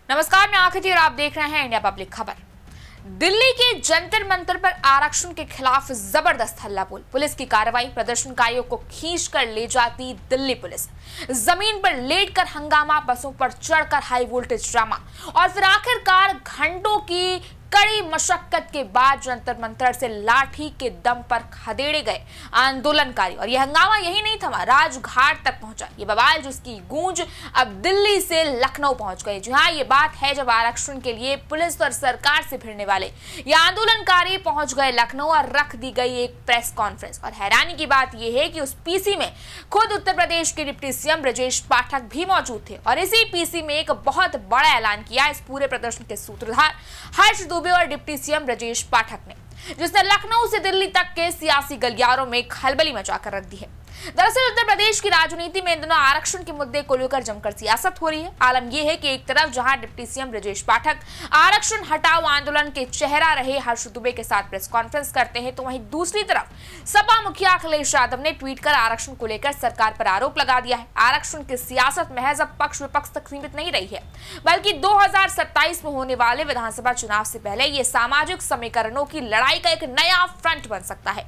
नमस्कार, मैं आकृति और आप देख रहे हैं इंडिया पब्लिक खबर। दिल्ली के जंतर मंतर पर आरक्षण के खिलाफ जबरदस्त हल्ला बोल। पुलिस की कार्रवाई, प्रदर्शनकारियों को खींचकर ले जाती दिल्ली पुलिस, जमीन पर लेटकर हंगामा, बसों पर चढ़कर हाई वोल्टेज ड्रामा और फिर आखिरकार घंटों की कड़ी मशक्कत के बाद जंतर मंतर से लाठी के दम पर खदेड़े गए आंदोलनकारी। और यह हंगामा यही नहीं थमा, राजघाट तक पहुंचा ये बवाल, जिसकी गूंज अब दिल्ली से लखनऊ पहुंच गई। जी हाँ, ये बात है जब आरक्षण के लिए पुलिस और सरकार से भिड़ने वाले ये आंदोलनकारी पहुंच गए लखनऊ और रख दी गई एक प्रेस कॉन्फ्रेंस। और हैरानी की बात यह है कि उस पीसी में खुद उत्तर प्रदेश के डिप्टी सीएम ब्रजेश पाठक भी मौजूद थे और इसी पीसी में एक बहुत बड़ा ऐलान किया इस पूरे प्रदर्शन के सूत्रधार हर्ष दुबे और डिप्टी सीएम ब्रजेश पाठक ने, जिसने लखनऊ से दिल्ली तक के सियासी गलियारों में खलबली मचाकर रख दी है। दरअसल उत्तर प्रदेश की राजनीति में इन दिनों आरक्षण के मुद्दे को लेकर जमकर सियासत हो रही है। आलम यह है कि एक तरफ जहां डिप्टी सीएम ब्रजेश पाठक आरक्षण हटाओ आंदोलन के चेहरा रहे हर्ष दुबे के साथ प्रेस कॉन्फ्रेंस करते हैं, तो वहीं दूसरी तरफ सपा मुखिया अखिलेश यादव ने ट्वीट कर आरक्षण को लेकर सरकार पर आरोप लगा दिया है। आरक्षण की सियासत महज अब पक्ष विपक्ष तक सीमित नहीं रही है, बल्कि 2027 में होने वाले विधानसभा चुनाव से पहले ये सामाजिक समीकरणों की लड़ाई का एक नया फ्रंट बन सकता है।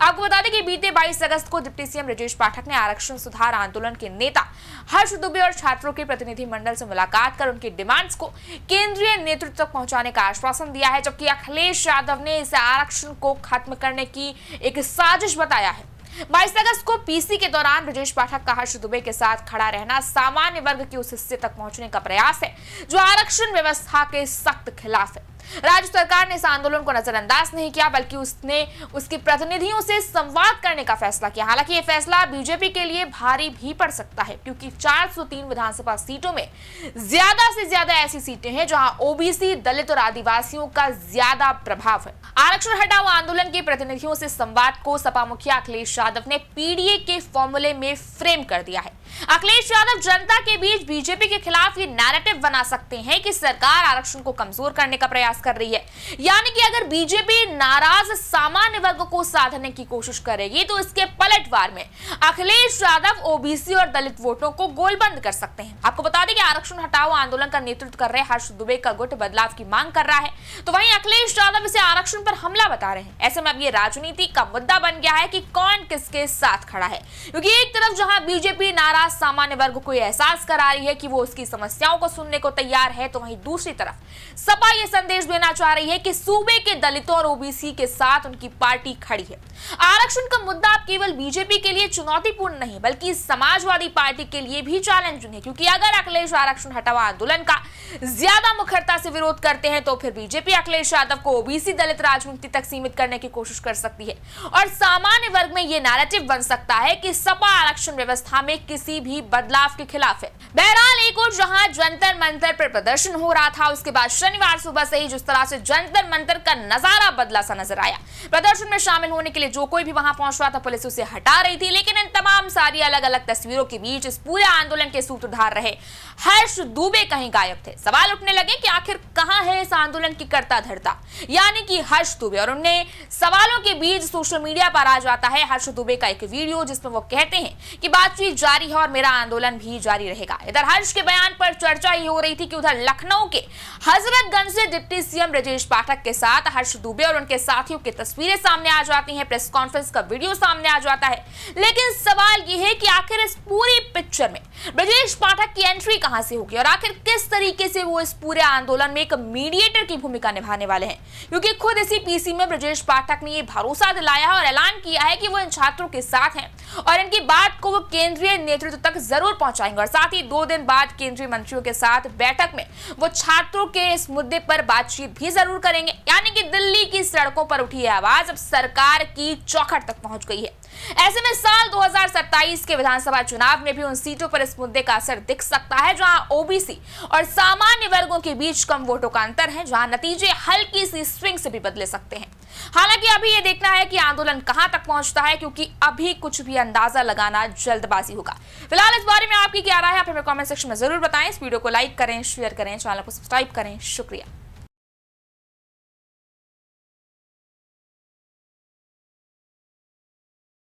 आपको बता दें कि बीते 22 अगस्त को डिप्टी सीएम ब्रजेश पाठक ने आरक्षण सुधार आंदोलन के नेता हर्ष दुबे और छात्रों के प्रतिनिधि मंडल से मुलाकात कर उनकी डिमांड्स को केंद्रीय नेतृत्व तक पहुंचाने का आश्वासन दिया है, जबकि अखिलेश यादव ने इसे आरक्षण को खत्म करने की एक साजिश बताया है। 22 अगस्त को पीसी के दौरान ब्रजेश पाठक का हर्ष दुबे के साथ खड़ा रहना सामान्य वर्ग के उस हिस्से तक पहुंचने का प्रयास है जो आरक्षण व्यवस्था के सख्त खिलाफ है। राज्य सरकार ने इस आंदोलन को नजरअंदाज नहीं किया, बल्कि उसने उसके प्रतिनिधियों से संवाद करने का फैसला किया। हालांकि यह फैसला बीजेपी के लिए भारी भी पड़ सकता है, क्योंकि 403 विधानसभा सीटों में ज्यादा से ज्यादा ऐसी सीटें हैं जहां ओबीसी, दलित और आदिवासियों का ज्यादा प्रभाव है। आरक्षण हटाओ आंदोलन के प्रतिनिधियों से संवाद को सपा मुखिया अखिलेश यादव ने पीडीए के फॉर्मूले में फ्रेम कर दिया है। अखिलेश यादव जनता के बीच बीजेपी के खिलाफ ये नैरेटिव बना सकते हैं कि सरकार आरक्षण को कमजोर करने का प्रयास कर रही है, यानी कि अगर बीजेपी नाराज सामान्य वर्ग को साधने की कोशिश करेगी तो इसके पलटवार में अखिलेश यादव ओबीसी और दलित वोटों को गोलबंद कर सकते हैं। आपको बता दें कि आरक्षण हटाओ आंदोलन का नेतृत्व कर रहे हर्ष दुबे का गुट बदलाव की मांग कर रहा है, तो वहीं अखिलेश यादव इसे आरक्षण पर हमला बता रहे हैं। ऐसे में अब ये राजनीति का मुद्दा बन गया है कि कौन किसके साथ खड़ा है, क्योंकि एक तरफ जहां बीजेपी नाराज सामान्य वर्ग को यह एहसास करा रही है कि वो उसकी समस्याओं को सुनने को तैयार है, तो वहीं दूसरी तरफ सपा ये संदेश देना चाह रही है कि सूबे के दलितों और ओबीसी के साथ उनकी पार्टी खड़ी है। आरक्षण का मुद्दा अब केवल बीजेपी के लिए चुनौतीपूर्ण नहीं, बल्कि समाजवादी पार्टी के लिए भी चैलेंजिंग है, क्योंकि अगर अखिलेश आरक्षण हटाओ आंदोलन का ज्यादा मुखरता से विरोध करते हैं तो फिर बीजेपी अखिलेश यादव को ओबीसी दलित राजनीति तक सीमित करने की कोशिश कर सकती है और सामान्य वर्ग में यह नैरेटिव बन सकता है कि सपा आरक्षण व्यवस्था में किसी भी बदलाव के खिलाफ है। बहरहाल एक और जहां जंतर मंतर पर प्रदर्शन हो रहा था, उसके बाद शनिवार सुबह से ही जिस तरह से जंतर मंतर का नजारा बदला सा नजर आया। प्रदर्शन में शामिल होने के लिए जो कोई भी वहां पहुंच रहा था, पुलिस उसे हटा रही थी, लेकिन इन तमाम सारी अलग अलग तस्वीरों के बीच इस पूरे आंदोलन के सूत्रधार रहे हर्ष दुबे कहीं गायब थे। सवाल उठने लगे कि आखिर कहां है इस आंदोलन की कर्ता धर्ता, यानी कि हर्ष दुबे। और उन्हें सवालों के बीच सोशल मीडिया पर आ जाता है हर्ष दुबे का एक वीडियो, जिसमें वो कहते हैं कि बातचीत जारी है और मेरा आंदोलन भी जारी रहेगा। इधर हर्ष के बयान पर चर्चा ही हो रही थी कि उधर लखनऊ के हजरतगंज से डिप्टी सीएम ब्रजेश पाठक के साथ हर्ष दुबे और उनके साथियों की तस्वीरें सामने आ जाती हैं, प्रेस कॉन्फ्रेंस का वीडियो सामने आ जाता है। लेकिन सवाल यह है कि आखिर इस पूरी पिक्चर में ब्रजेश पाठक की एंट्री कहां से होगी और आखिर किस तरीके से वो इस पूरे आंदोलन में एक मीडिएटर की भूमिका निभाने वाले हैं, क्योंकि खुद इसी पीसी में ब्रजेश पाठक ने ये भरोसा दिलाया और ऐलान किया है कि वो इन छात्रों के साथ हैं और इनकी बात को वो केंद्रीय नेतृत्व तक जरूर पहुंचाएंगे। और साथ ही 2 दिन बाद केंद्रीय मंत्रियों के साथ बैठक में वो छात्रों के इस मुद्दे पर बातचीत भी जरूर करेंगे, यानी कि दिल्ली की सड़कों पर उठी आवाज अब सरकार की चौखट तक पहुंच गई है। ऐसे में साल 2027 के विधानसभा चुनाव में भी उन सीटों पर इस मुद्दे का असर दिख सकता है जहां ओबीसी और सामान्य वर्गों के बीच कम वोटों का अंतर है, जहां नतीजे हल्की सी स्विंग से भी बदले सकते हैं। हालांकि अभी यह देखना है कि आंदोलन कहां तक पहुंचता है, क्योंकि अभी कुछ भी अंदाजा लगाना जल्दबाजी होगा। फिलहाल इस बारे में आपकी क्या राय है, आप हमें कमेंट सेक्शन में जरूर बताएं। इस वीडियो को लाइक करें, शेयर करें, चैनल को सब्सक्राइब करें। शुक्रिया।